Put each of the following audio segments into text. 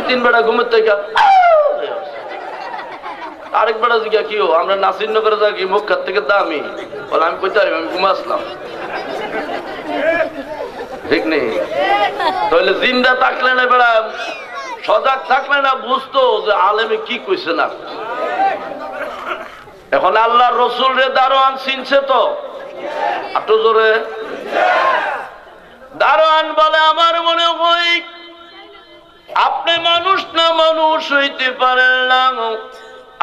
তিন বেড়া ঘুমের থেকে আরেক বেড়া জিজ্ঞা কি আমরা নাসির নগরে থাকি মুখ খাত থেকে দামি বলে আমি কইতে পারি আমি ঘুমে আসলাম ঠিক নেই তাহলে জিন্দা থাকলে না বেড়া সজাগ থাকলে না বুঝতো যে আলেমে কি কইছে না এখন আল্লাহ রসুল রে দারোয়ান চিনছে তো এত জোরে দারোয়ান বলে আমার মনে হয় আপনি মানুষ না মানুষ হইতে পারেন না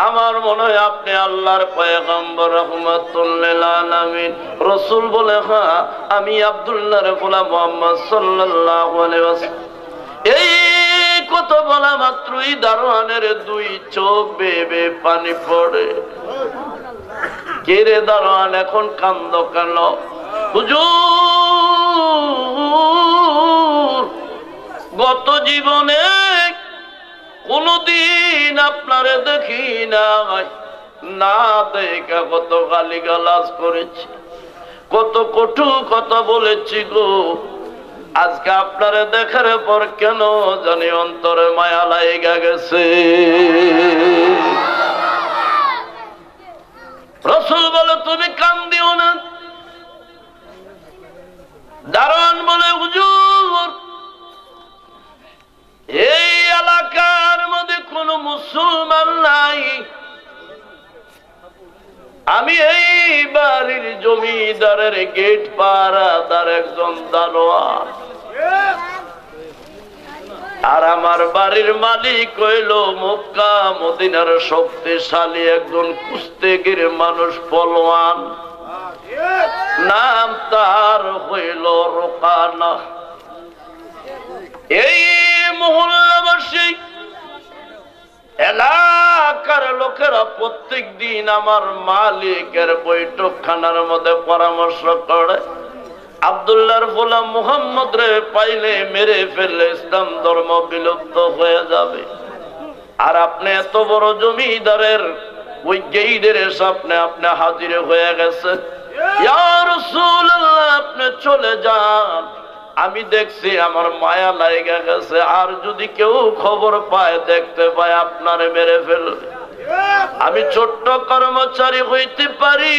আমার মনে হয় আপনি আল্লাহর পয়গম্বর রাহমাতুল লিল আলামিন রাসূল বলে হ্যাঁ আমি আব্দুল্লাহর গোলাম মুহাম্মদ সাল্লাল্লাহু আলাইহি ওয়াসাল্লাম এই কথা বলা মাত্রই দারোয়ানের দুই চোখ বেয়ে পানি পড়ে কে রে দারোয়ান এখন কান্দ কেন হুজুর গত জীবনে কোনদিন আপনারে দেখি নাই না দেখা কত গালিগালাজ করেছি কত কটু কথা বলেছি গো আজকে আপনারে দেখার পর কেন জানি অন্তরে মায়া লাগা গেছে রাসূল বলে তুমি কান্দিও না দারোয়ান বলে হুজুর এই এলাকার মধ্যে কোন মুসলমান নাই আমি এই বাড়ির জমিদারের গেট পাহারাদার একজন দারোয়ান আর আমার বাড়ির মালিক হইল মক্কা মদিনার শক্তিশালী একজন কুস্তিগীর মানুষ পলোয়ান নাম তার হইল রোকানা এই মহল্লাবাসী এলাকার লোকেরা প্রত্যেক দিন আমার মালিকের বৈঠকখানার মধ্যে পরামর্শ করে আব্দুল্লাহর গোলাম মুহাম্মদ রে পাইলে মেরে ফেললে ইসলাম ধর্ম বিলুপ্ত হয়ে যাবে আর আপনি এত বড় জমিদারের ওই গেইটের সামনে আপনি হাজির হয়ে গেছেন ইয়া রাসূলুল্লাহ আপনি চলে যান আমি দেখছি আমার মায়া লাগা গেছে আর যদি কেউ খবর পায় দেখতে পায় আপনারে মেরে ফেলবে আমি ছোট্ট কর্মচারী হইতে পারি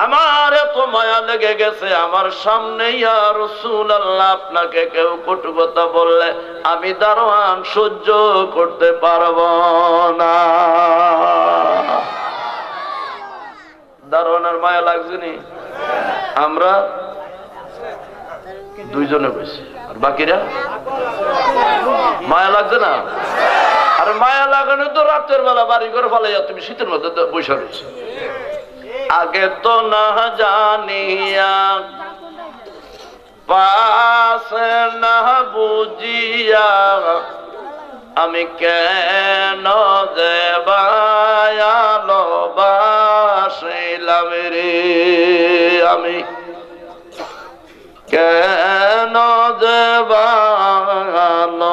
আমার এত মায়া লেগে গেছে আমার সামনে ইয়া রাসূলুল্লাহ আপনাকে কেউ কটু কথা বললে আমি দারোয়ান সহ্য করতে পারবো না দারোয়ানের মায়া লাগছে নি আমরা দুইজনে বসে আর বাকিরা মায়া লাগছে না আর মায়া লাগানো তো রাতের বেলা বাড়ি করে ফেলাইয়া তুমি শীতের মধ্যে বসে রয়েছে আগে তো না জানিয়া পাশে না বুঝিয়া আমি কেন যে ভালোবাসিলাম রে আমি কেন যে ভালো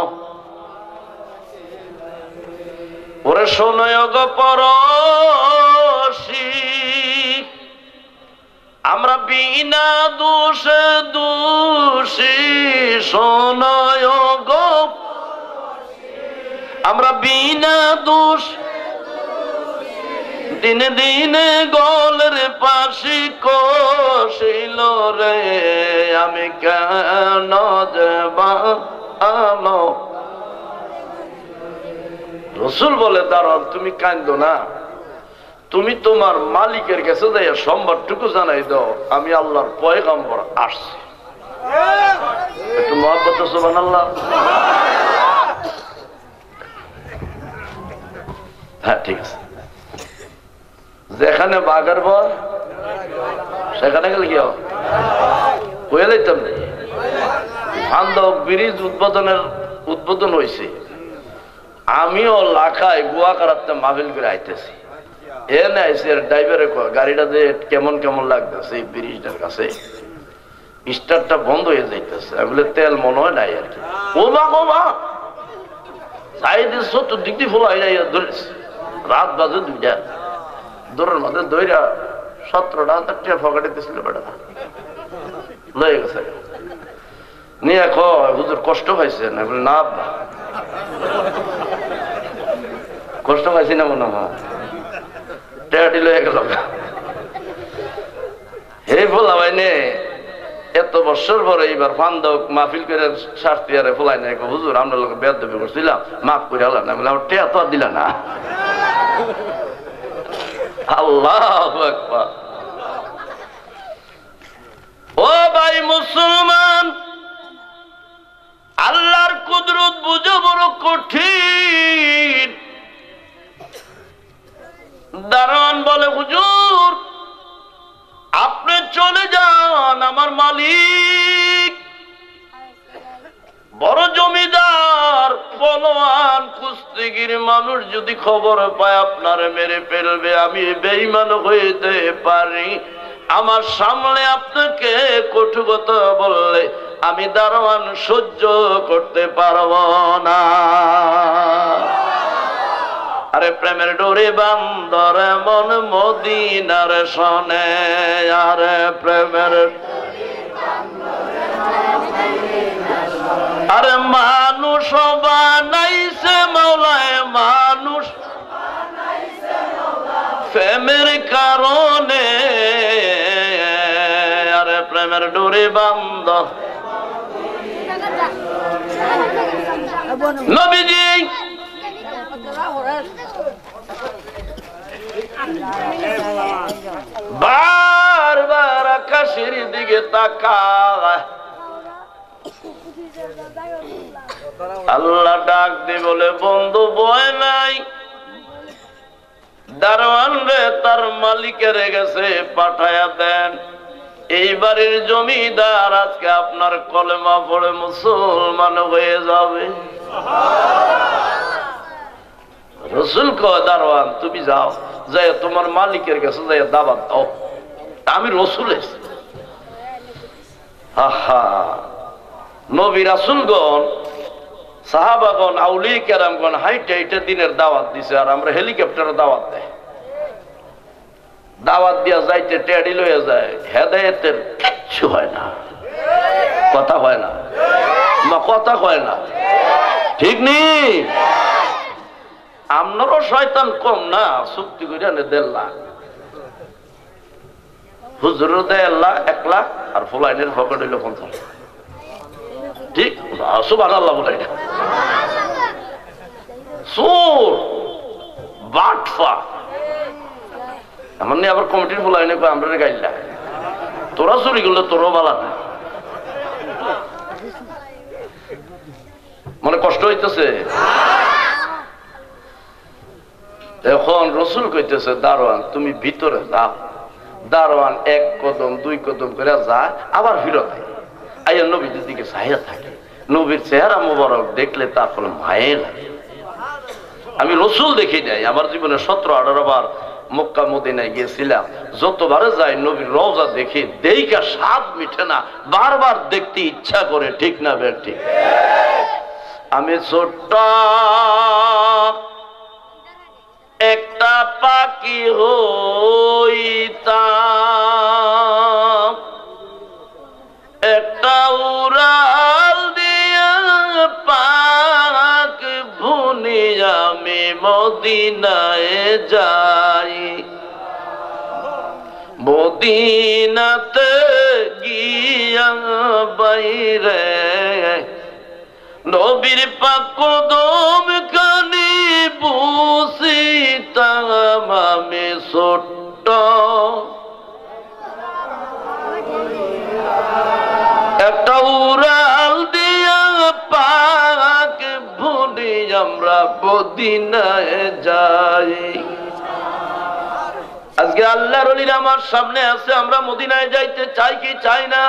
ওরে শোনয় গো পরশী আমরা বিনা দোষে দোষী শোনয় গো আমরা বিনা দোষ দিনে দিনে গলের পাশি কষিল রে আমি কেন যাবো রসুল বলে দাঁড়ান তুমি কাঁদো না তুমি তোমার মালিকের কাছে যাই সম্বাদটুকু জানাই দাও আমি আল্লাহর পয়গম্বর আসছি একটু মহব্বত সুবহানাল্লাহ হ্যাঁ ঠিক আছে যেখানে বাঘের ভয় সেখানে গেলে কি হয়ে যাইতাম না বান্ধব ব্রিজ উদ্বোধন হয়েছে আমিও লাখায় গোয়া কারাতে মাহফিল করে আইতেছি এনে আইসি ড্রাইভারে গাড়িটা যে কেমন কেমন লাগতেছে এই ব্রিজটার কাছে স্টার্টটা বন্ধ হয়ে যাইতেছে আমি তেল মনে হয় নাই আর কি ও মা সাইডে চতুর্দিক দিয়ে ফুল ধরেছে রাত বাজে 2টা দূরের মধ্যে দইরা 17টা টাকা ফকাটে দিছিল বেটা লয়ে গেছে নিয়ে হুজুর কষ্ট পাইছে না বলে না কষ্ট পাইছি না মনে হয় টেয়াটি লয়ে গেল হে বলা ভাই নে এত বছর পরে এইবার ফান্দক মাহফিল করে শাস্তি আরে ফলাই নাই হুজুর আমরা লোক বেয়াদবি করছিলাম মাফ করে আল্লাহ না বলে আমার টেয়া তো আর দিলা না আল্লাহু আকবার ও ভাই মুসলমান আল্লাহর কুদরত বুঝা বড় কঠিন দারোয়ান বলে হুজুর আপনি চলে যান আমার মালিক বড় জমিদার বলওয়ান কুস্তিগির মানুষ যদি খবর পায় আপনারে মেরে ফেলবে আমি বেঈমান হইতে পারি আমার সামনে আপনাকে কটু কথা বললে আমি দারোয়ান সহ্য করতে পারবো না আরে প্রেমের ডোরে বান্দর মন মদিনার শোনে আরে প্রেমের আরে মানুষ বানাইছে মাওলায় মানুষ প্রেমের কারণে আরে প্রেমের ডোরে বান্দর নবীজি বারবার আকাশের দিকে তাকায় আল্লাহ ডাক দিয়ে বলে বন্ধু ভয় নাই দারোয়ান রে তার মালিকের গেছে পাঠায়া দেন এই বাড়ির জমিদার আজকে আপনার কলেমা পড়ে মুসলমান হয়ে যাবে রসুল কয় দারোয়ান তুমি যাও যাই তোমার মালিকের কাছে যাই দাওয়াত দাও আমি রসুল এসেছি আহা নবী রাসূলগণ সাহাবাগণ আউলিয়া কেরামগণ হাইটে হাইটে দিনের দাওয়াত দিছে আর আমরা হেলিকপ্টারে দাওয়াত দেয় দাওয়াত দিয়া যাইতে টেডি লয়ে যায় হেদায়েতের কিচ্ছু হয় না কথা হয় না কথা হয় না ঠিক নেই আপনারও শয়তান কম না চুক্তি করে আনে 1.5 লাখ হুজুরের দেয় 1 লাখ আর ফুলাইনের পকেট হইল 50 ঠিক সুবহানাল্লাহ বলে এটা চোর বাটফা এমন আবার কমিটির ফুলাইনে আমরা গাইলা তোরা চুরি করলে তোরও বালা না মনে কষ্ট হইতেছে এখন রসুল কইতেছে দারোয়ান তুমি ভিতরে যাও দারোয়ান 1 কদম 2 কদম করে যায় আবার ফিরত আইয়া নবীর দিকে চাহিদা থাকে নবীর চেহারা মোবারক দেখলে তার ফলে মায়ে লাগে আমি রসুল দেখি নাই আমার জীবনে 17-18 বার মক্কা মদিনায় গিয়েছিলাম যতবারে যাই নবীর রওজা দেখি দেইকা স্বাদ মিঠে না বারবার দেখতে ইচ্ছা করে ঠিক না বের ঠিক আমি ছোট্ট একটা পাখি হইতাম একটা উড়াল দিয়া পাক ভুনি আমি মদিনায় যাই মদিনাতে গিয়া বাইরে নবীর পাক কদম কানি বুসিতাম আমি ছোট্ট একটা উড়াল দিয়া পাক ভুলি আমরা মদিনায় যাই আজকে আল্লাহর ওলিরা আমার সামনে আছে আমরা মদিনায় যাইতে চাই কি চাই না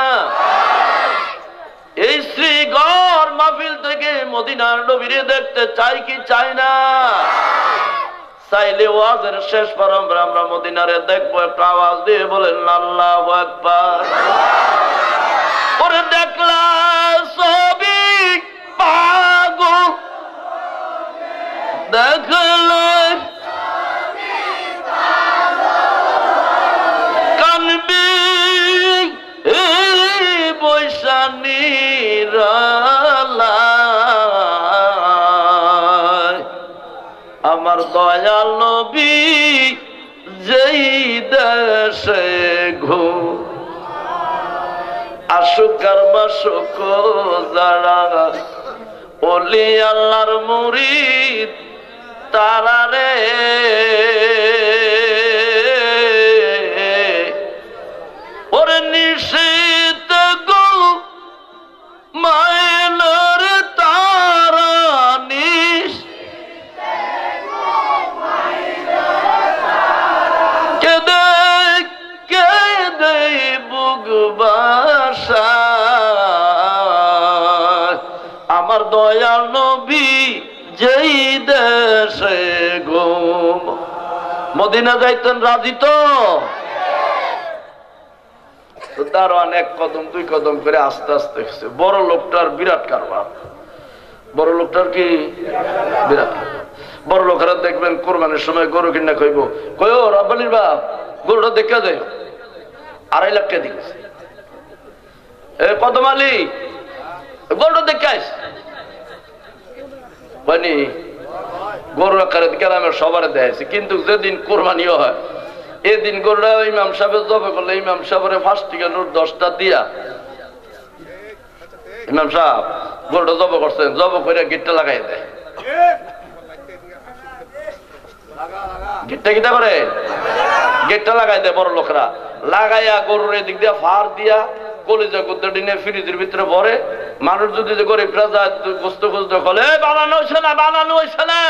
এই শ্রীগড় মাহফিল থেকে মদিনার নবীরে দেখতে চাই কি চাই না চাইলে ওয়াজের শেষ পরম্পরা আমরা মদিনারে দেখবো একটা আওয়াজ দিয়ে বলেন আল্লাহু আকবার ওরে দেখলা ছবি পাগল দেখলা কানবি বৈশানী আমার আমার দয়াল নবী যেই দেশে ঘুম আশুক আর বাসুক যারা ওলি আল্লাহর মুরিদ তারা রে ওরে নিশীত গোল মায়নার তারা নিশ কেদে বুকবাসা আমার দয়াল নবী যেই দেশে ঘুম মদিনা যাইতেন রাজি তো দারোয়ান এক কদম দুই কদম করে আস্তে আস্তে গেছে বড় লোকটার বিরাট কারবার বড় লোকটার কি বিরাট বড় লোকেরা দেখবেন কোরবানির সময় গরু কিনা কইব কয়ো রব্বানির বাপ গরুটা দেখা যায় 2.5 লাখ টাকা দিয়েছে এ কদম আলী গরুটা দেখে আইস মানে গরু আকারে গ্রামের সবার দেখাইছে কিন্তু যেদিন কোরবানিও হয় এদিন গরুটা ইমাম সাহেবের জবে করলে ইমাম সাহেবের 5 টাকা নোট 10টা দিয়া ইমাম সাহেব গরুটা জব করছেন জব করে গিটটা লাগাই দেয় গিটটা কিটা করে গেটটা লাগাই দেয় বড় লোকরা লাগাইয়া গরুর এদিক দিয়া ফার দিয়া কলিজা গুদ্দটি নিয়ে ফ্রিজের ভিতরে ভরে মানুষ যদি গরিবরা যায় গোস্ত গোস্ত বলে বানানো হয়েছে না বানানো হয়েছে না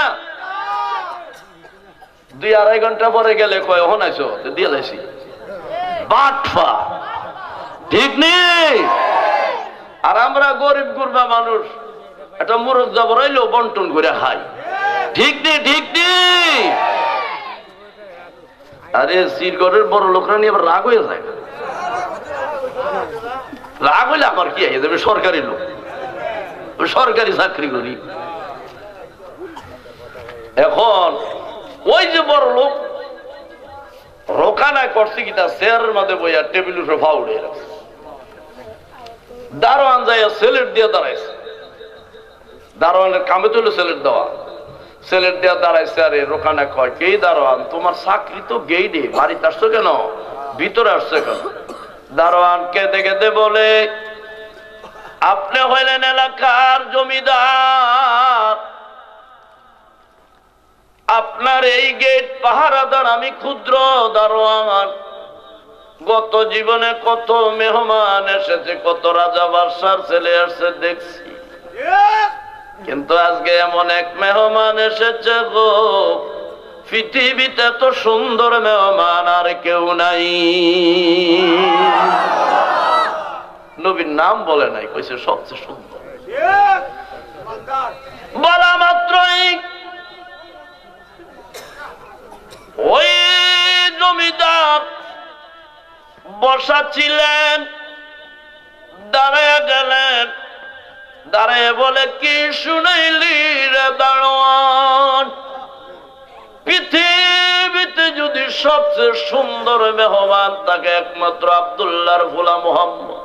2-2.5 ঘন্টা পরে গেলে কয় হন আইসো দিয়ে লাইছি বাটফা ঠিক নেই আর আমরা গরিব গুরবা মানুষ একটা মুরগ জবরাইলো বন্টন করে খাই ঠিক নেই ঠিক নেই আরে সিরগড়ের বড় লোকরা নিয়ে আবার রাগ হয়ে যায় রাগ হইলে আমার কি হয়ে যাবে সরকারি লোক সরকারি চাকরি করি এখন ওই যে বড় লোক রোকানা করছে কিনা চেয়ারের মধ্যে বইয়া টেবিল উপরে ফাউড়ে রাখছে দারোয়ান যাইয়া সেলেট দিয়ে দাঁড়াইছে দারোয়ানের কামে তো হলো সেলেট দেওয়া সেলেট দিয়ে দাঁড়াইছে আরে রোকানা কয় কে দারোয়ান তোমার চাকরি তো গেইডে বাড়িতে আসছো কেন ভিতরে আসছো কেন দারোয়ান কেঁদে কেঁদে বলে আপনি হইলেন এলাকার জমিদার আপনার এই গেট পাহারাদার আমি ক্ষুদ্র দারোয়ান গত জীবনে কত মেহমান এসেছে কত রাজা বাদশার ছেলে আসছে দেখছি কিন্তু আজকে এমন এক মেহমান এসেছে গো পৃথিবীতে এত সুন্দর মেহমান আর কেউ নাই নবীর নাম বলে নাই কইছে সবচেয়ে সুন্দর বলা মাত্রই ওই জমিদার বসা ছিলেন দাঁড়ায় গেলেন দাঁড়ায় বলে কি শুনাইলি রে দারোয়ান পৃথিবীতে যদি সবচেয়ে সুন্দর মেহমান তাকে একমাত্র আব্দুল্লাহর গোলাম মুহাম্মদ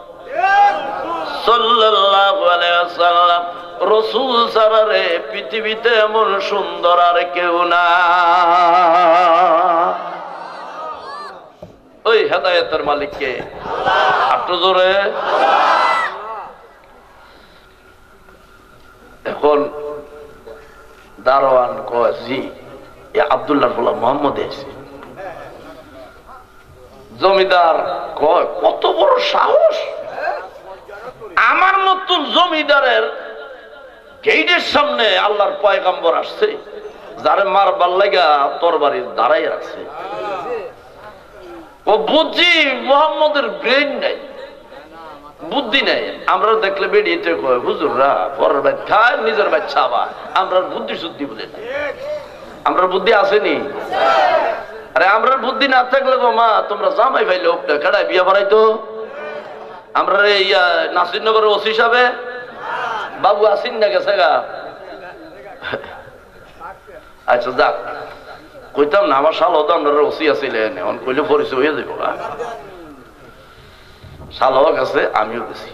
সাল্লাল্লাহু আলাইহি ওয়াসাল্লাম রাসূল ছাড়া রে পৃথিবীতে এমন সুন্দর আর কেউ না ওই হেদায়েতের মালিক কে আল্লাহ একটু জোরে এখন দারোয়ান কয় জি আব্দুল্লাহর গোলাম মুহাম্মদ এসে জমিদার কয় কত বড় সাহস আমার মতন জমিদারের গেটের সামনে আল্লাহর পয়গম্বর আসছে যারে মারবার লাগা তরবারি দাঁড়াই রাখছে ও বুঝি মুহাম্মদের ব্রেন নাই বুদ্ধি নাই আমরা দেখলে বেরিয়েতে কয় হুজুররা পরের ভাই খায় নিজের বাচ্চা আবার আমরা বুদ্ধি শুদ্ধি বলে না আমরা বুদ্ধি আসেনি আরে আমরা বুদ্ধি না থাকলে গো মা তোমরা জামাই ভাই লোকটা কেডায় বিয়ে ভরাইতো আমরা নাসিরনগরের ওসি সাহেবে বাবু আসিন না গেছে গা আচ্ছা যাক কইতাম না আমার শাল হতো আমরা ওসি আসিলেন এখন কইলে পরিচয় হয়ে যাবো না শাল হওয়া গেছে আমিও গেছি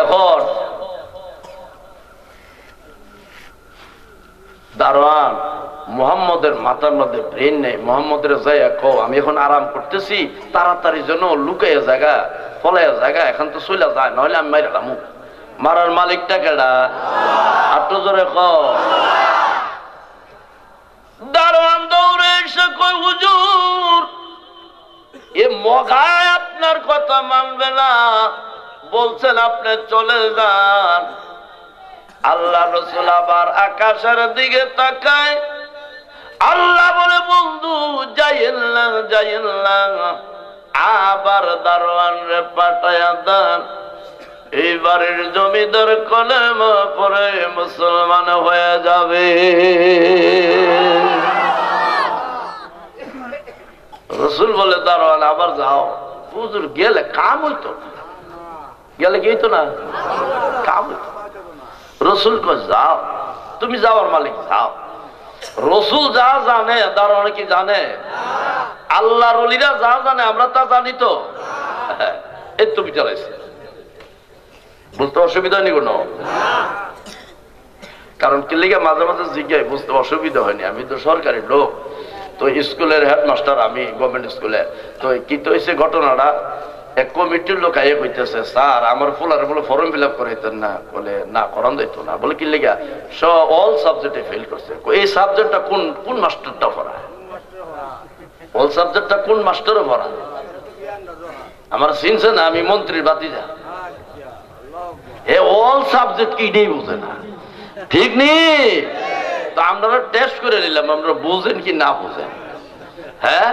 এখন দারোয়ান মুহাম্মদের মাথার মধ্যে ব্রেন নেই, মুহাম্মদের যাইয়া কও আমি এখন আরাম করতেছি, তাড়াতাড়ি যেন লুকাইয়া জায়গা ফলাইয়া জায়গা, এখন তো চলে যায়, নইলে আমি মাইরা দামু। মারার মালিকটা কেডা? আট্টু জোরে কও। দারোয়ান দৌড়ে এসে কই, হুজুর এ মগায় আপনার কথা মানবে না, বলছেন আপনি চলে যান। আল্লাহ রাসূল আবার আকাশের দিকে তাকায়, আল্লাহ বলে বন্ধু যাইয়েন না, যাইয়েন না, আবার দারোয়ান রে পাঠায়া দেন। এইবারের জমিদার কলেমা পড়ে মুসলমান হয়ে যাবে। রাসূল বলে দারোয়ান আবার যাও। হুজুর গেলে কাম হইতো না, গেলে কি হইতো না, কাম হইতো। রাসূল কয় যাও, তুমি যাওয়ার মালিক যাও। রাসূল যা জানে দারোয়ান কি জানে? আল্লাহর ওলিরা যা জানে আমরা তা জানি তো। এই তো বিচারাইছে, বুঝতে অসুবিধা নেই কোনো। কারণ কি লিগে মাঝে মাঝে জিজ্ঞাসা, বুঝতে অসুবিধা হয়নি, আমি তো সরকারি লোক, তো স্কুলের হেডমাস্টার আমি, গভর্নমেন্ট স্কুলে। তো কি তো হয়েছে ঘটনাটা, এক কমিটির লোক আইয়ে কইতেছে, স্যার আমার ফুলার বলে ফর্ম ফিল আপ করাইতেন না। বলে না, করান দিত না। বলে কি লিগা? অল সাবজেক্টে ফেল করছে। এই সাবজেক্টটা কোন কোন মাস্টারটা পড়ায়? অল সাবজেক্টটা কোন মাস্টারও পড়ায়? আমার চিনছে না, আমি মন্ত্রীর বাতিজা। এ অল সাবজেক্ট কি এটাই বুঝে না, ঠিক নেই? তো আমরা টেস্ট করে নিলাম, আমরা বুঝেন কি না বুঝেন। হ্যাঁ,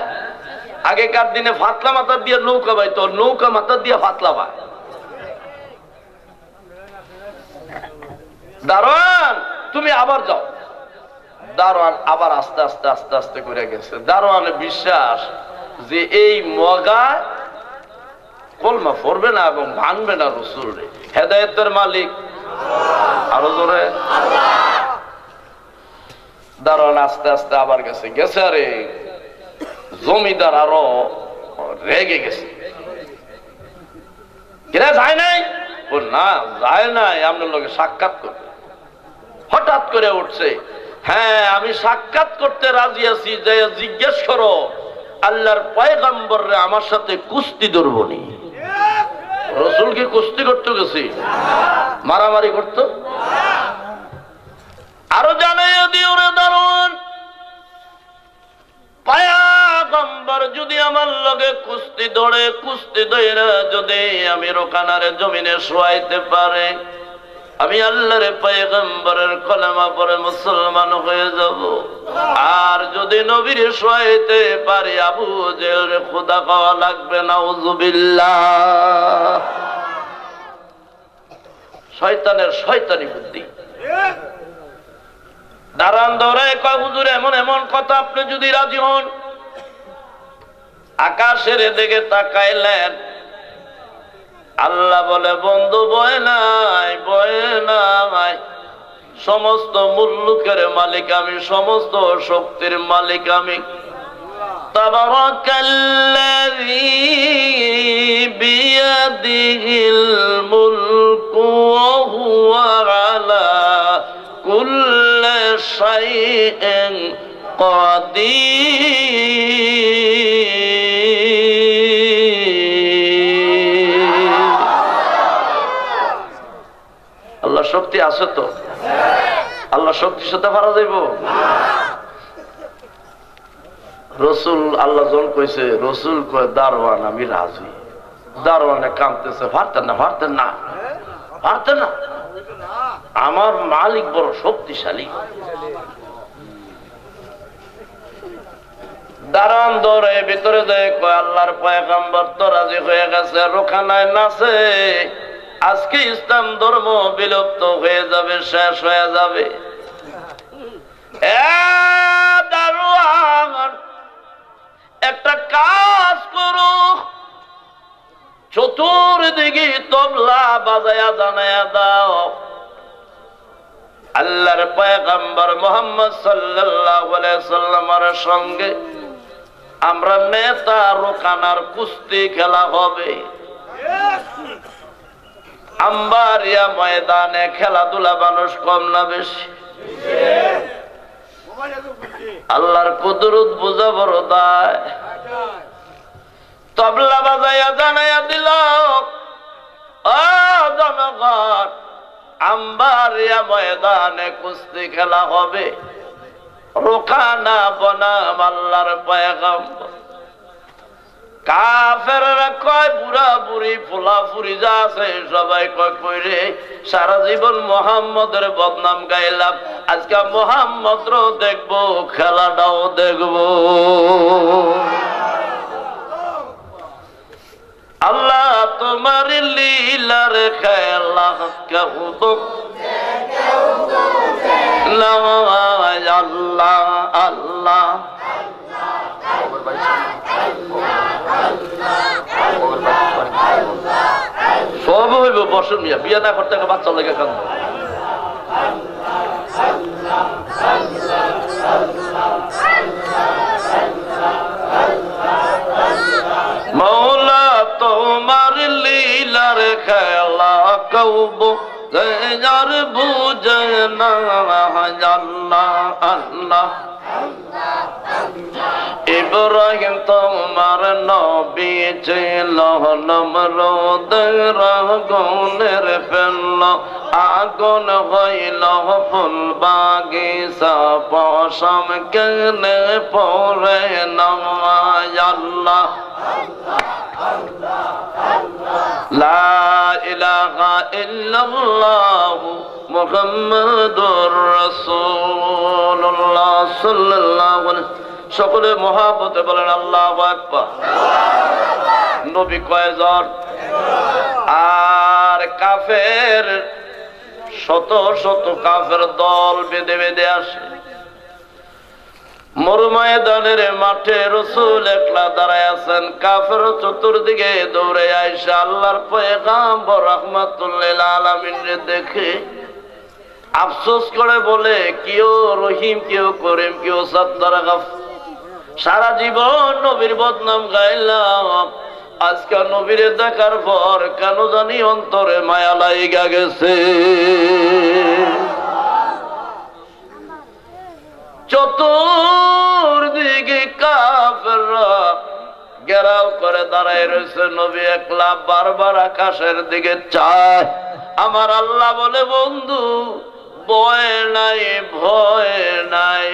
আগেকার দিনে ফাতলা মাথা দিয়ে নৌকা বাইতো, নৌকা মাথা দিয়ে ফাতলা বাই। দারোয়ান তুমি আবার যাও। দারোয়ান আবার আস্তে আস্তে আস্তে আস্তে করে গেছে। দারোয়ানের বিশ্বাস যে এই মগা কলমা পড়বে না এবং মানবে না রাসূল রে। হেদায়েতের মালিক আরো জোরে। দারোয়ান আস্তে আস্তে আবার গেছে গেছে আরে জমিদার আরো রেগে গেছে। কিরা যায় নাই? ও না, যায় নাই, আপনার লোকে সাক্ষাৎ করবে। হঠাৎ করে উঠছে, হ্যাঁ আমি সাক্ষাৎ করতে রাজি আছি, যে জিজ্ঞেস করো আল্লাহর পয়গম্বর রে আমার সাথে কুস্তি ধরবো নি। রাসূল কি কুস্তি করতে গেছি? মারামারি করতো? আরো জানাইয়া দিও রে দারোয়ান, পয়গম্বর যদি আমার লগে কুস্তি ধরে, কুস্তি ধরে যদি আমি রোকানারে জমিনে শোয়াইতে পারে, আমি আল্লাহর পয়গম্বরের কলেমা পড়ে মুসলমান হয়ে যাব। আর যদি নবীর শোয়াইতে পারি, আবু জেহেল খোদা খাওয়া লাগবে, নাউযুবিল্লাহ। শয়তানের শয়তানি বুদ্ধি। দাঁড়ান ধরে কয়, হুজুর এমন এমন কথা, আপনি যদি রাজি হন। আকাশের দিকে তাকাইলেন, আল্লাহ বলে বন্ধু ভয় নাই, ভয় নাই, সমস্ত মুলুকের মালিক আমি, সমস্ত শক্তির মালিক আমি। তাবারাকাল্লাযী বিয়াদিহিল মুলকু ওয়া হুয়া আলা কুল্লি শাইইন কাদির। আল্লাহ শক্তি আছে তো? আল্লাহ শক্তির সাথে পারা যাইব? রাসূল আল্লাহ জন কইছে, রাসূল কয় দারওয়ান আমি রাজি। দারওয়ানে কাঁদতেছে, পারতেন না, পারতেন না, পারতেন না, আমার মালিক বড় শক্তিশালী। দারওয়ান দৌড়ে ভিতরে যায়, কয় আল্লাহর পয়গম্বর তো রাজি হয়ে গেছে, রোখানায় নাচে, আজকে ইসলাম ধর্ম বিলুপ্ত হয়ে যাবে, শেষ হয়ে যাবে। দারওয়ান একটা কাজ করো, চতুর্দিকে তবলা বাজায়া জানায়া দাও, আল্লাহর পয়গম্বর মুহাম্মদ সাল্লাল্লাহু আলাইহি সাল্লামের সঙ্গে আমরা নেতা রোকানার কুস্তি খেলা হবে। আম্বারিয়া ময়দানে খেলাধুলা মানুষ কম না বেশি? আল্লাহর কুদরত বুঝা বড় দায়। তবলা বাজাইয়া জানাইয়া দিল, ও জনগণ, আম্বারিয়া ময়দানে কুস্তি খেলা হবে, রোকানা বনাম আল্লাহর পয়গম্বর। কাফেররা কয় বুড়া বুড়ি ফুলা ফুরি যা আছে সবাই কয় কইরে সারা জীবন মুহাম্মদের বদনাম গাইলাম, আজকে মুহাম্মদও দেখবো, খেলাটাও দেখবো। আল্লাহ তোমার লীলার খেলা কেউ তো আল্লাহ আল্লাহ সব হইব। বসুন মিয়া, বিয়ে না করতে বাচ্চা লেগে কান। মৌলা তোমার লীলার খেলা কৌব যার বুঝে না, আল্লাহ আল্লাহ। ইব্রাহিম তোমার নবী ছিল, নমরুদের আগুনের ফেলল, আগুন হইল ফুল বাগিচা, পশম কেনে পরে না, আল্লাহ লা ইলাহা ইল্লাল্লাহ মুহাম্মাদুর রাসূলুল্লাহ সাল্লাল্লাহু আলাইহি। সকলে মহব্বতে বলেন আল্লাহু আকবার। নবী কয়জন? আর কাফের শত শত কাফের দল বেঁধে বেঁধে আসে। মরুময়দানের মাঠে রাসূল একলা দাঁড়ায় আছেন, কাফের চতুর্দিকে দৌড়ে আইসা আল্লাহর পয়গম্বর রাহমাতুল্লিল আলামিন দেখে আফসোস করে বলে, কেউ রহিম, কেউ করিম, কেউ সত্তার গাফ। সারা জীবন নবীর বদনাম গাইলাম, আজকে নবীরে দেখার পর কেন জানি অন্তরে মায়া লাইগা গেছে। চতুর্দিকে কাফেররা ঘেরাও করে দাঁড়ায় রয়েছে, নবী একলা বারবার আকাশের দিকে চায়। আমার আল্লাহ বলে, বন্ধু ভয় নাই, ভয় নাই,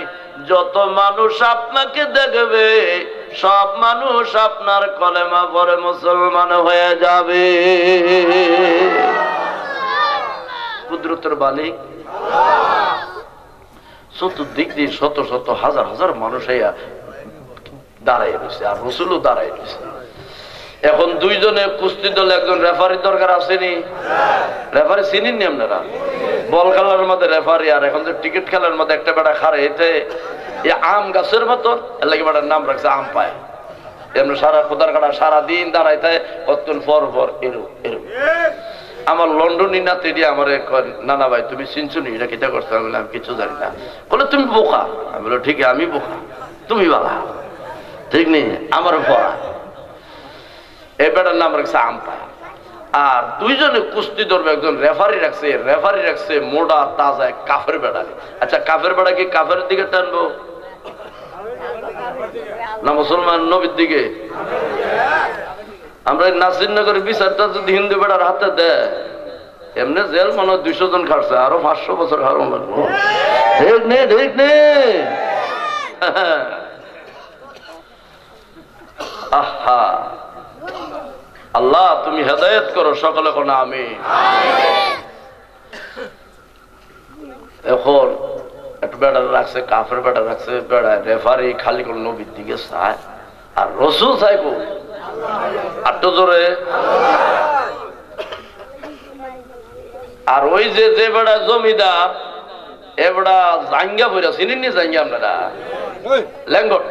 যত মানুষ আপনাকে দেখবে সব মানুষ আপনার কলেমা পড়ে মুসলমান হয়ে যাবে। কুদরতের মালিক। চতুর্দিক দিয়ে শত শত হাজার হাজার মানুষ দাঁড়াই রয়েছে, আর রাসূলও দাঁড়াই রয়েছে। এখন দুইজনে কুস্তি দলে একজন রেফারি দরকার আসেনি? রেফারি চিনেননি আপনারা? বল খেলার মধ্যে রেফারি, আর এখন যে টিকিট খেলার মধ্যে একটা বেটা খারে, এতে আম গাছের মতন এর লাগে বেটার নাম রাখছে আম পায়। এমনি সারা খোদার কাটা সারাদিন দাঁড়াইতে, কতক্ষণ পর পর এরু এরু। আমার লন্ডনী নাতি দিয়ে আমার নানা ভাই তুমি চিনছো নি, এটা কিটা করছো? আমি বললাম কিছু জানি না। বলে তুমি বোকা। আমি বলো ঠিক আছে, আমি বোকা, তুমি বালা, ঠিক নেই, আমার পড়া। এই বেটার নাম রাখছে আম্পায়ার। আর দুইজনে কুস্তি ধরবে, একজন রেফারি রাখছে মোটা তাজা কাফের বেড়া। আচ্ছা কাফের বেড়া কি কাফের দিকে টানবো না মুসলমান নবীর দিকে? আমরা নাসিরনগরের বিচারটা যদি হিন্দু বেড়ার হাতে দেয়, এমনি জেল মনে 200 জন খাটছে, আরো 500 বছর খাওয়া লাগবো। ঠিক নেই, ঠিক নেই। আহা, আল্লাহ তুমি হেদায়েত করো, সকলে কোন আমি। এখন একটা বেড়া রাখছে, কাফের বেড়া রাখছে, বেড়া রেফারি খালি কোন নবীর দিকে চায়, আর রাসূল চাইবো আট্ট জোরে। আর ওই যে বেড়া জমিদার, এ বেড়া জাঙ্গা পইরা, চিনেননি জাঙ্গা আপনারা? ল্যাঙ্গট,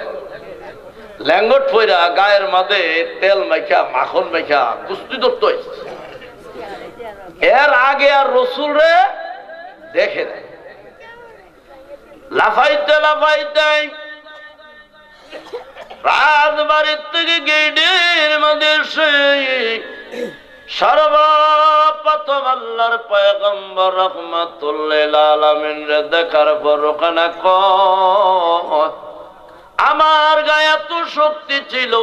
ল্যাঙ্গট পইরা গায়ের মাঝে তেল মাইখা মাখন মাইখা কুস্তি ধরতে হয়েছে। এর আগে আর রাসূল রে দেখে নাই, লাফাইতে লাফাইতে রাজবাড়ির থেকে গেটের মধ্যে সর্বপ্রথম প্রথম আল্লাহর পয়গম্বর রাহমাতুল লিল আলামিন রে দেখার পর রোকানা কয় আমার গায়ে এত শক্তি ছিল,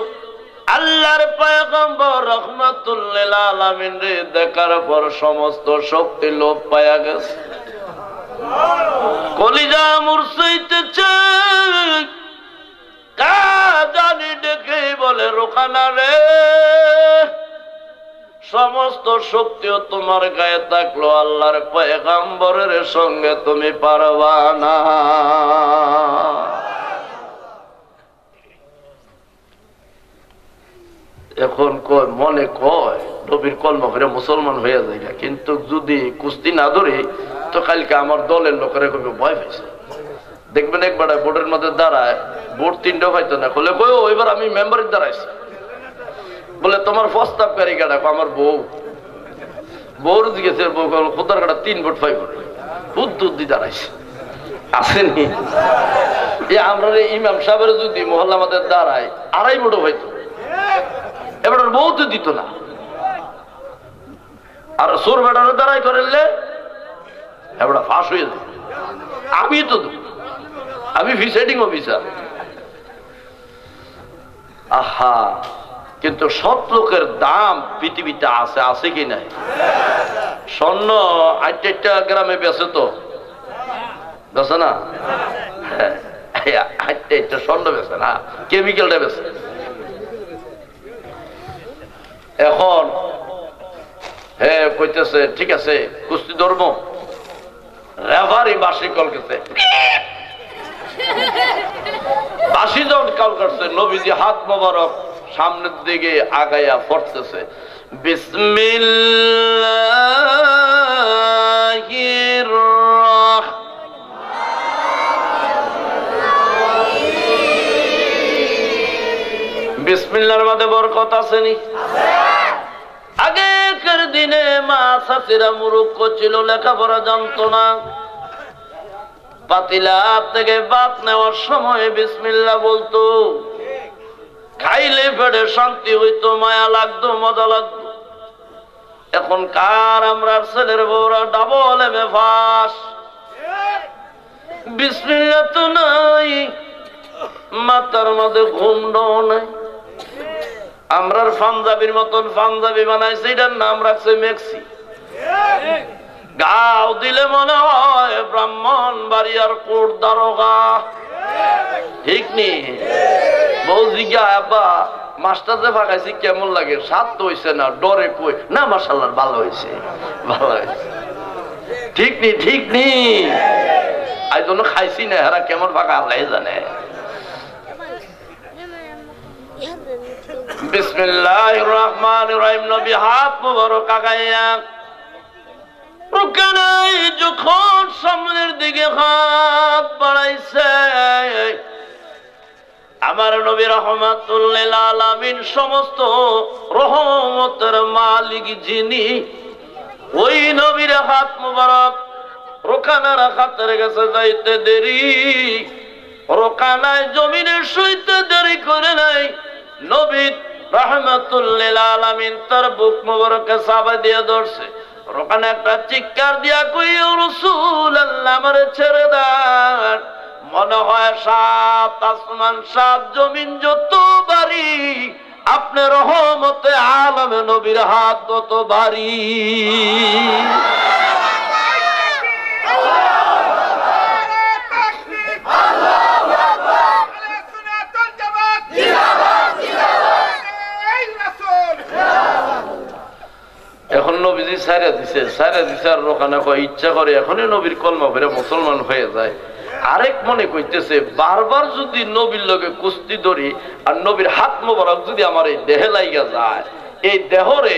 আল্লাহর পয়গম্বর রাহমাতুল লিল আলামিন রে দেখার পর সমস্ত শক্তি লোপ পায়া গেছে। কলিজা মুরসাইতেছে, জানি ডেকে বলে রোকানা রে, সমস্ত শক্তিও তোমার গায়ে থাকলো, আল্লাহর পয়গম্বরের সঙ্গে তুমি পারবা না। এখন কয় মনে কয় নবীর কলমা করে মুসলমান হয়ে যায়, কিন্তু যদি কুস্তি না ধরে তো কালকে আমার দলের লোকেরা কবে ভয় পেয়েছে। দেখবেন একবার বোর্ডের মধ্যে দাঁড়ায়, বোর্ড তিনটা হয়তো না, বলে কই এবার আমি মেম্বারের দাঁড়াইছি, বলে তোমার প্রস্তাবকারী গাড়া আমার বউর জিজ্ঞেস খোদার গাড়া 3 ভোট 5 ভোট বুদ্ধি দাঁড়াইছে আসেনি। আমরা ইমাম সাহেবের যদি মহল্লা আমাদের দাঁড়ায় 2.5 ভোটও হয়তো, এবার বউ তো দিত না। আর সোর বেড়ানো দাঁড়াই করলে এবার ফাঁস হয়ে যায়। আমি তো আমি প্রিসাইডিং অফিসার। আহা, কিন্তু সৎ লোকের দাম পৃথিবীতে আছে, আছে কি নাই? স্বর্ণ 8টা গ্রামে বেছে তো বেছে না, 8টা স্বর্ণ বেছে না, কেমিক্যালটা বেছে। এখন হ্যাঁ কইতেছে ঠিক আছে কুস্তি ধর্ম, রেফারি বাসি কল করছে, বাসি যখন কল করছে নবীজি হাত মোবারক সামনের দিকে আগাইয়া পড়তেছে, বিসমিল্লাহির বিসমিল্লাহর মধ্যে বরকত আছে নি? আগেকার দিনে মা চাচিরা মুরুক্ষ ছিল, লেখাপড়া জানতো না, পাতিলা থেকে ভাত নেওয়ার সময় বিসমিল্লাহ বলতো, খাইলে পেটে শান্তি হইতো, মায়া লাগতো, মজা লাগতো। এখন কার আমরা ছেলের বউরা ডাবল এমএ পাস, বিসমিল্লাহ তো নাই, মাথার মধ্যে ঘুমটাও নাই। আমরার পাঞ্জাবির মতন পাঞ্জাবি বানাইছে, এটার নাম রাখছে মেক্সি। গাও দিলে মনে হয় ব্রাহ্মণ বাড়িয়ার কোট দারোগা, ঠিক নি? বউ জিজ্ঞা আব্বা মাছটা যে ফাঁকাইছি কেমন লাগে, স্বাদ তো হয়েছে না, ডরে কই না মাশাআল্লাহ ভালো হয়েছে, ভালো হয়েছে, ঠিক নি? ঠিক নি? আজ জন্য খাইছি না, এরা কেমন ফাঁকা আল্লাহ জানে। বিসমিল্লাহির রহমানির রহিম। নবী হাত মোবারক আগাইয়া রুকানাই যখন সামনের দিকে হাত বাড়াইছে, আমার নবী রাহমাতুল লিল আলামিন সমস্ত রহমতের মালিক যিনি, ওই নবীর হাত মোবারক রুকানার হাতের কাছে যাইতে দেরি, রুকানায় জমিনের সইতে দেরি করে নাই, নবী রাহমাতুল লিল আলামিন তার বুক মোবারকে চাপা দিয়ে ধরছে। রোকানা একটা চিৎকার দিয়া কই, ও রাসূলুল্লাহ আমারে ছেড়ে দেন, মনে হয় 7 আসমান 7 জমিন যত বাড়ি, আপনার রহমতে আলমে নবীর হাত তত ভারী। এখন নবীজি ছাইরা দিছে আর রোকানা কয় ইচ্ছা করে এখনই নবীর কলমা করে মুসলমান হয়ে যায়। আরেক মনে কইতেছে বারবার যদি নবীর লগে কুস্তি ধরি আর নবীর হাত মোবারক যদি আমার এই দেহে লাইগা যায়, এই দেহরে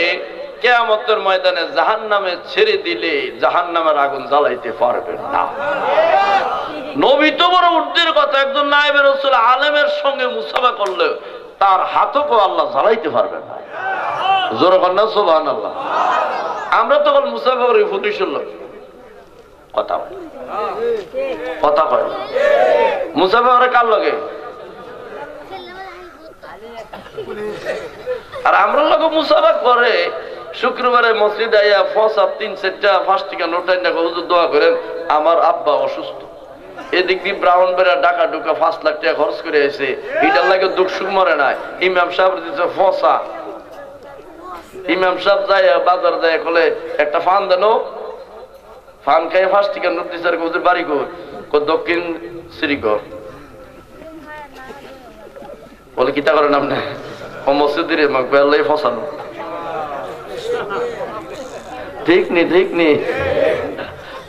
কিয়ামতের ময়দানে জাহান্নামে ছেড়ে দিলে জাহান্নামের আগুন জ্বালাইতে পারবে না। নবী তো বড় উর্দির কথা, একজন নায়েবে রাসূল আলেমের সঙ্গে মুসাফা করলে তার হাতও আল্লাহ জ্বালাইতে পারবে না। জোরে কন্যা সুবহানাল্লাহ। আমরা তখন মুসাফা করি ফুটিশল কথা কয় মুসাফা করে কার লগে, আর আমরা লোক মুসাফা করে শুক্রবারে মসজিদে আইয়া ফসা 3-4টা 5 টাকা নোট আইনা হুজুর দোয়া করেন আমার আব্বা অসুস্থ। এদিক দিয়ে ব্রাহ্মণবাড়িয়া ঢাকা ঢুকা 5 লাখ টাকা খরচ করে এসে এটার লাগে দুঃখ সুখ মরে নাই। ইমাম সাহেব দিচ্ছে ফসা। ইমাম সাহেব যায় বাজার যায় বলে একটা ফান দেন, ফান খাই 5 টাকা নোট দিচ্ছে। হুজুর বাড়ি কো দক্ষিণ শ্রীগড়। বলে কিতা করেন আপনি? মসজিদের বেলায় ফসানো। ঠিক নি ঠিক নি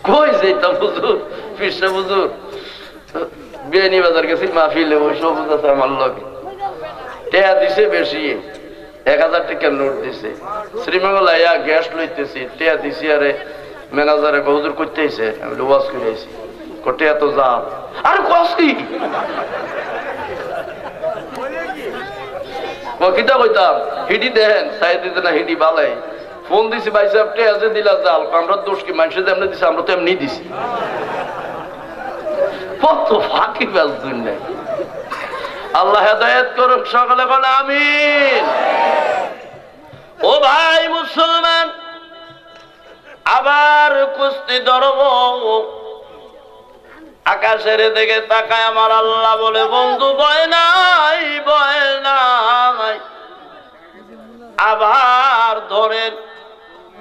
কই যেটা হুজুর পিসা হুজুর বিয়ানি বাজার গেছি মাহফিলে, ওই সব আছে আমার লগে টেয়া দিছে বেশি 1000 টাকা নোট দিছে। শ্রীমঙ্গল আইয়া গ্যাস লইতেছি টেয়া দিছি। আরে ম্যানেজারে হুজুর করতেছে আমি ওয়াজ করে আইছি টেয়া তো যা আর কষ্টি কিতা কইতাম হিডি দেন চাই দিতে না হিডি বালাই ফোন দিছি ভাই সাহেব টেয়া যে দিলা জাল আমরা দোষ কি মানুষের যেমনি দিছি আমরা তো এমনি দিছি। কত ফাঁকি বাজ দুনিয়া। আল্লাহ হেদায়েত করুক সকলে বলে আমিন। ও ভাই মুসলমান, আবার কুস্তি ধরব। আকাশের দিকে তাকায় আমার আল্লাহ বলে বন্ধু ভয় নাই ভয় নাই। আবার ধরেন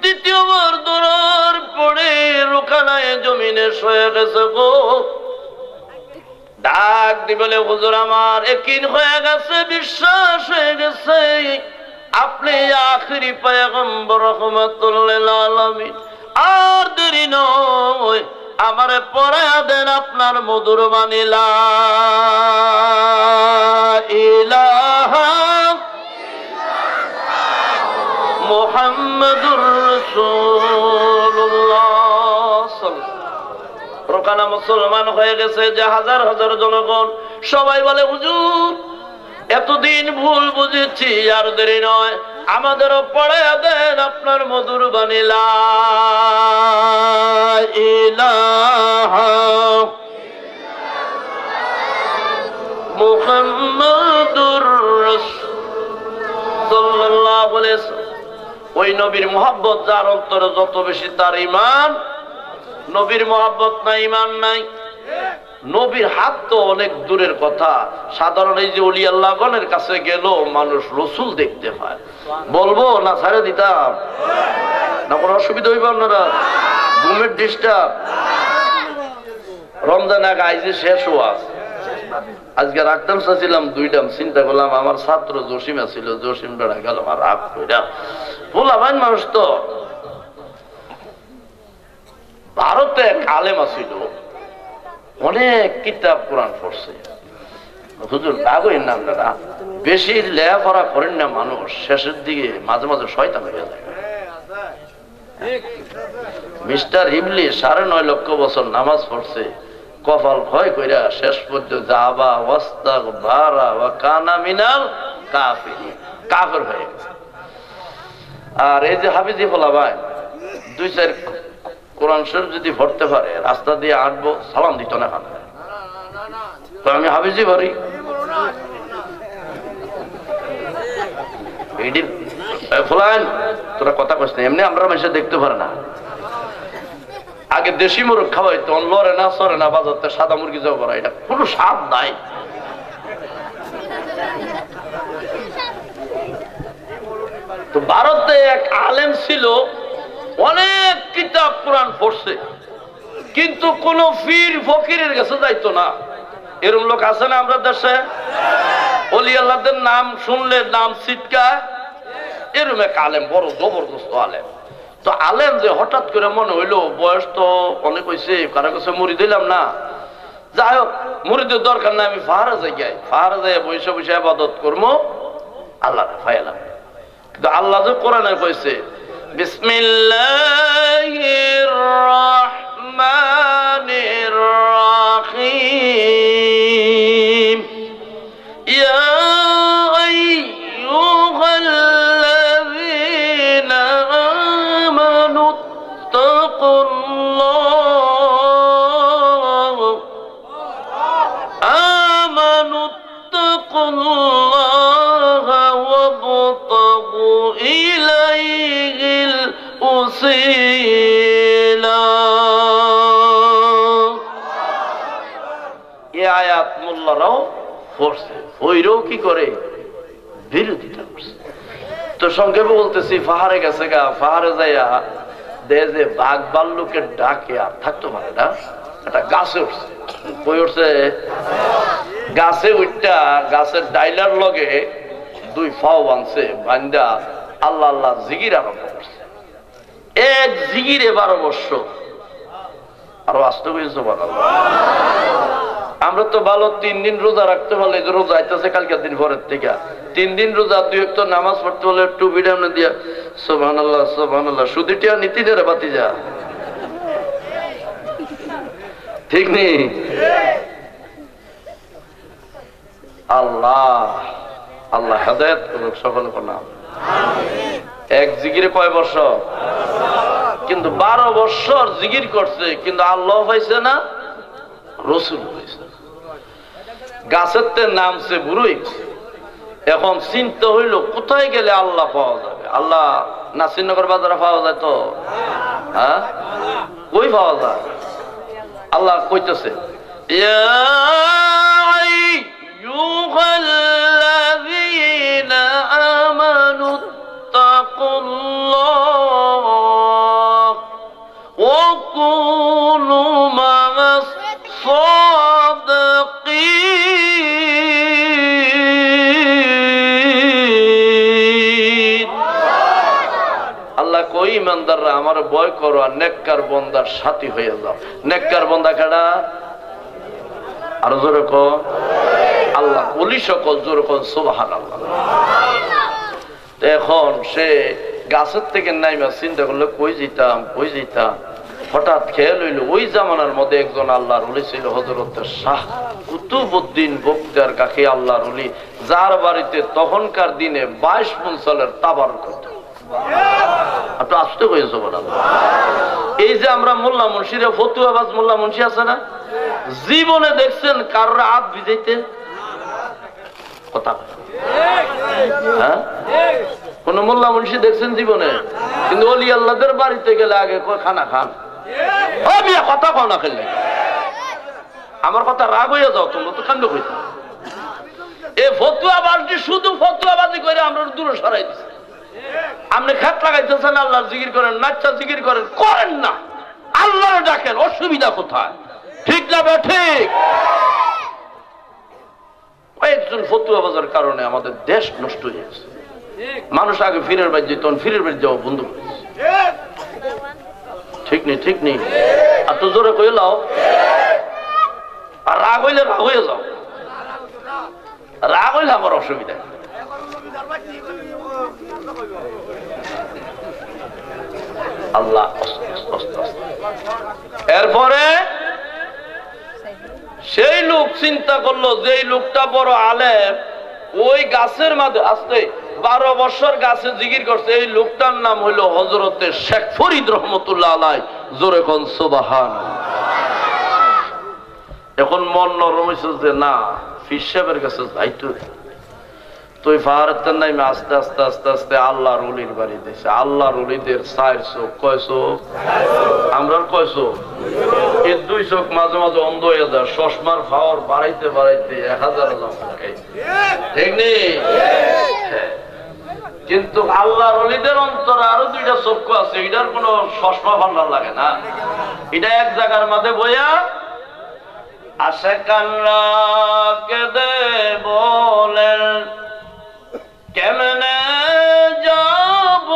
দ্বিতীয়বার দৌড় পড়ে রুকানায় জমিনে শুয়ে গেছে গো। ডাক দি বলে হুজুর আমার ইয়াকিন হয়ে গেছে, বিশ্বাস হয়ে গেছে আপনি আখিরি পয়গম্বর রাহমাতুল লিল আলামিন। আর দেরি নয় আমারে পড়ায়া দেন আপনার মধুর বাণী লা ইলাহা মুহাম্মাদুর রাসূলুল্লাহ। রোকানা মুসলমান হয়ে গেছে যে হাজার হাজার জনগণ সবাই বলে হুজুর এতদিন ভুল বুঝেছি, আর দেরি নয় আমাদেরও পড়ায়া দেন আপনার মধুর বাণী লা ইলাহা মুহাম্মাদুর রাসূলুল্লাহ। ওই নবীর মুহাব্বত যার অন্তরে যত বেশি তার ঈমান। নবীর মুহাব্বত নাই ঈমান নাই। নবীর হাত তো অনেক দূরের কথা, সাধারণ এই যে ওলি আল্লাহগণের কাছে গেল মানুষ রসুল দেখতে পায়। বলবো না ছাড়ে দিতাম না, কোনো অসুবিধা হইব আপনারা? ঘুমের ডিস্টার্ব। রমজান আগে আইজে শেষ হওয়া আজকে রাখতাম চাচ্ছিলাম 2টা, চিন্তা করলাম আমার ছাত্র জসিম ছিল, জসিম বেড়া গেল আমার রাগ কইরা। বলাবান মানুষ তো ভারতে এক আলেম ছিল, অনেক কিতাব কোরআন পড়ছে। হুজুর রাগেন না আপনারা, বেশি লেখাপড়া করেন না মানুষ শেষের দিকে মাঝে মাঝে শয়তান হয়ে যায়। মিস্টার ইবলি 9.5 লক্ষ বছর নামাজ পড়ছে, কপাল ভয় কইরা শেষ পর্যন্ত যাবা ওয়াস্তাগ বারা ওয়া কানা মিনাল কাফিরিন, কাফের হয়ে গেছে। আর এই যে হাফিজি বলা ভাই 2-4 কোরআন শরীফ যদি পড়তে পারে রাস্তা দিয়ে হাঁটবো সালাম দিত না খান, আমি হাফিজি ভরি। ফুলান তোরা কথা কস না, এমনি আমরা মানুষের দেখতে পারে না। আগে দেশি মুরগ খাওয়াইতো, লড়ে না সরে না বাজারতে সাদা মুরগি যাও করা, এটা কোনো স্বাদ নাই। তো ভারতে এক আলেম ছিল, অনেক কিতাব কোরআন পড়ছে, কিন্তু কোন পীর ফকিরের কাছে যাইতো না। এরকম লোক আছে না আমরা দেশে? ওলি আল্লাহদের নাম শুনলে নাম ছিটকায়। এরকম এক আলেম, বড় জবরদস্ত আলেম। তো আলেম যে হঠাৎ করে মনে হইলো বয়স তো অনেক হয়েছে, কারো কাছে মুড়ি দিলাম না, যাই হোক মুড়িদের দরকার নাই, আমি ফাহারা যাই, ফাহারা যাই বসে বসে ইবাদত করবো, আল্লাহ ফাইলাম। কিন্তু আল্লাহ যে কোরআনে কইছে বিসমিল্লাহির রাহমানির রাহিম, ইয়া আইয়ুহাল্লাযীনা আমানু তাকুল্লাহ ওয়াবতাগু ইলাইহি উসিলা। এই আয়াত মোল্লারাও পড়ছে, ওইরাও কি করে বিরোধিতা করছে। তো সংক্ষেপে বলতেছি, পাহাড়ে গেছে গা, পাহাড়ে যাইয়া দেয় যে বাঘ ভাল্লুকের ডাকে আর থাকতে পারে না, একটা গাছে উঠছে। কই উঠছে? গাছে উঠটা গাছের ডাইলার লগে দুই ফাও বানছে, বান্দা আল্লাহ আল্লাহ জিগির আরম্ভ করছে। এক জিগিরে 12 বৎসর। আরো আসতে হয়েছে। আমরা তো ভালো 3 দিন রোজা রাখতে পারলে, রোজা আইতেছে কালকের দিন পরের থেকে 3 দিন রোজা, 2 ওয়াক্ত নামাজ পড়তে হলে একটু বিডামনে দিয়া সুবহানাল্লাহ সুবহানাল্লাহ, সুদিটিয়া নীতিদের বাতি যা, ঠিক নেই? আল্লাহ আল্লাহ হেদায়েত করুক সকল নাম। এক জিগিরে কয় বছর? কিন্তু 12 বছর জিগির করছে, কিন্তু আল্লাহ পাইছে না, রসুল পাইছে। গাছের তে নামছে বুড়োই। এখন চিন্তা হইল কোথায় গেলে আল্লাহ পাওয়া যাবে? আল্লাহ নাসিরনগর বাজারে পাওয়া যায় তো? হ্যাঁ, কই পাওয়া যায়? আল্লাহ কইতেছে, ইয়া আইয়ুহাল্লাযীনা আমানু তাকুল্লাহ ওয়া কুনু মা'আস সাদিকিন। আল্লাহ কই, ইমানদাররা আমার ভয় করো আর নেককার বান্দার সাথী হয়ে যাও। নেককার বান্দা কারা? আর জোরে কো আল্লাহ, বলি সকল জোরে কো সুবহানাল্লাহ। এখন সে গাছের থেকে নাইমা চিন্তা করলো কই যেতাম কই যেতাম। হঠাৎ খেয়াল হইল ওই জামানার মধ্যে একজন আল্লাহর ওলি ছিল, হযরত শাহ কুতুবউদ্দিন বখতিয়ার কাকি আল্লাহর ওলি, যার বাড়িতে তখনকার দিনে 22 মণ চালের তাবারুক হতো। আপনি আসতে হয়েছে বলা। এই যে আমরা মোল্লা মুন্সিরা ফতুয়াবাজ মোল্লা মুন্সি আছে না, জীবনে দেখছেন কারোর হাত ভিজাইতে? কথা হ্যাঁ, কোন মোল্লা মুন্সি দেখছেন জীবনে? কিন্তু ওলি আল্লাহদের বাড়িতে গেলে আগে খানা খান, কথা কও না খেললে। আমার কথা রাগ হইয়া যাও, তোমরা তো কান্ড হইতে। এই ফতুয়াবাজি শুধু ফতুয়াবাজি করে আমরা দূরে সরাই দিচ্ছি। আপনি খাত লাগাইতেছেন, আল্লাহ জিকির করেন, নাচ্চা জিকির করেন, করেন না, আল্লাহ ডাকেন, অসুবিধা কোথায়? ঠিক না বে ঠিক? কয়েকজন ফতুয়াবাজার কারণে আমাদের দেশ নষ্ট হয়ে গেছে। মানুষ আগে ফিরের বাড়ি যেত, ফিরের বাড়ি যাওয়া বন্ধু করেছে। ঠিক নেই? ঠিক নেই? আর তো জোরে কয়ে লাও। আর রাগ হইলে রাগ হয়ে যাও, রাগ হইলে আমার অসুবিধা। আল্লাহ এরপরে সেই লোক চিন্তা করলো যে লোকটা বড় আলেম, ওই গাছের মাঝে আসতে 12 বছর গাছে জিকির করছে, এই লোকটার নাম হইল হযরতে শেখ ফরিদ রহমতুল্লাহ আলাইহি। জোরে কোন সুবহানাল্লাহ। এখন মন নরম হইছে যে না, পীর সাহেবের কাছে যাইতো। তুই পাহাড়ের নাইমে আস্তে আস্তে আস্তে আস্তে আল্লাহর ওলির বাড়ি দিয়েছে। আল্লাহর ওলিদের 4 চোখ, কয় চোখ? আমরা কয় চোখ? এই 2 চোখ মাঝে মাঝে অন্ধ হয়ে যায়, চশমার পাওয়ার বাড়াইতে বাড়াইতে 1000 ঠিক নেই? কিন্তু আল্লাহর ওলিদের অন্তরে আরো 2টা চক্ষু আছে, এটার কোন চশমা ভান্ডার লাগে না। এটা এক জায়গার মাঝে বইয়া আশেকানরা কেঁদে বলেন কেমনে যাব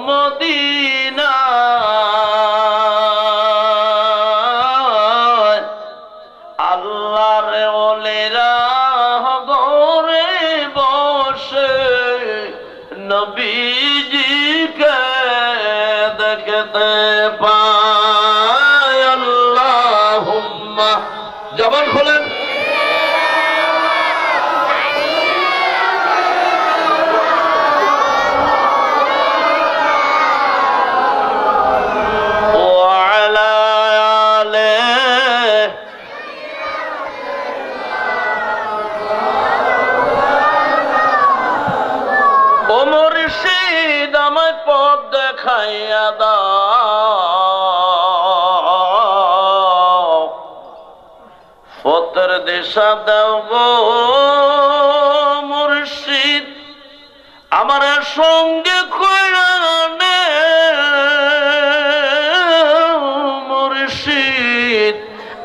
মদিনা, আল্লাহর ওলিরা ঘরে বসে নবীজিকে দেখতে পায়। আল্লাহুম্মা, জবান খোলেন। খাইয়া দাও, পথের দিশা দাও গো মুর্শিদ, আমার সঙ্গে কইরা নে মুর্শিদ,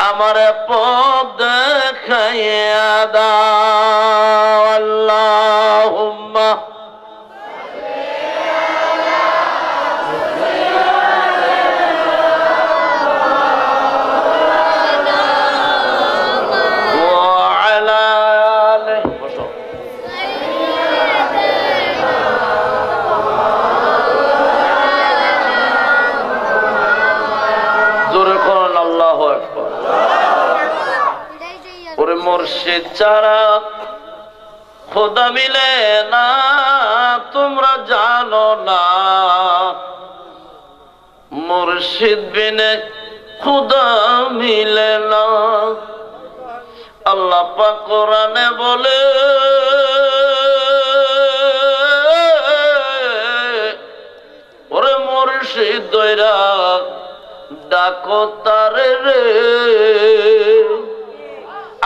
আমার পথ দেখাইয়া দাও। আল্লাহুম্মা মুর্শিদ ছাড়া খোদা মিলে না, তোমরা জানো না মুর্শিদ বিনে খোদা মিলে না। আল্লাহ পাক কোরআনে বলে, ওরে মুর্শিদ দইরা ডাকো তারে রে,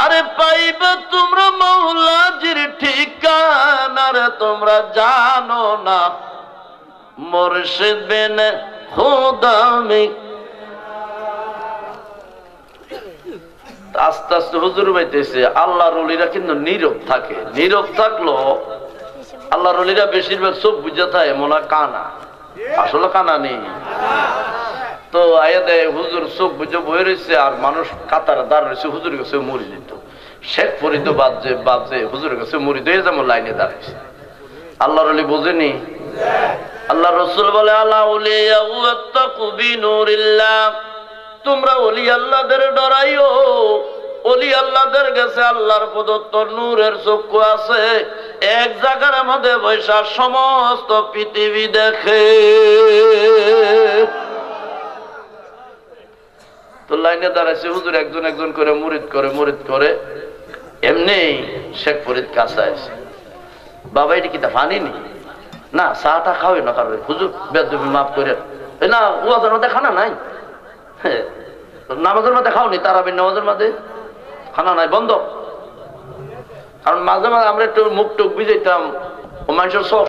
আরে পাইবে তোমরা মৌলাজির ঠিকানা রে, তোমরা জানো না মুর্শিদ বিনে খোদা মি। আস্তে আস্তে হুজুর বাইতেছে আল্লাহর ওলিরা কিন্তু নীরব থাকে, নীরব থাকলো আল্লাহর ওলিরা বেশিরভাগ সব বুঝে থাকে মনে কানা, আসলে কানা নেই। তো আয়াতে হুজুর চোখ বুঝে বয়ে রয়েছে আর মানুষ কাতারে দাঁড় রয়েছে, হুজুরের কাছে মরি দিত। শেখ ফরিদ বাজে হুজুরের কাছে মরি দিয়ে যেমন লাইনে দাঁড়াইছে। আল্লাহর ওলি বোঝেনি? আল্লাহ রসুল বলে, আল্লাহ তোমরা ওলি আল্লাহদের ডরাইও, ওলি আল্লাহদের কাছে আল্লাহর প্রদত্ত নূরের চক্ষু আছে, এক জায়গার মধ্যে বৈশা সমস্ত পৃথিবী দেখে। তো লাইনে দাঁড়াইছে হুজুর একজন একজন করে মুরিদ করে এমনি শেখ ফরিদ কাছে আছে, বাবা এটি কি তা ফানি নি না, চাটা খাওয়াই না কারো হুজুর বেদবি মাফ করে না, ওয়াজের মধ্যে খানা নাই, নামাজের মধ্যে খাওনি, তারাবির নামাজের মধ্যে খানা নাই, বন্ধ। কারণ মাঝে মাঝে আমরা একটু মুখ টুক ভিজাইতাম, ও মানুষের চোখ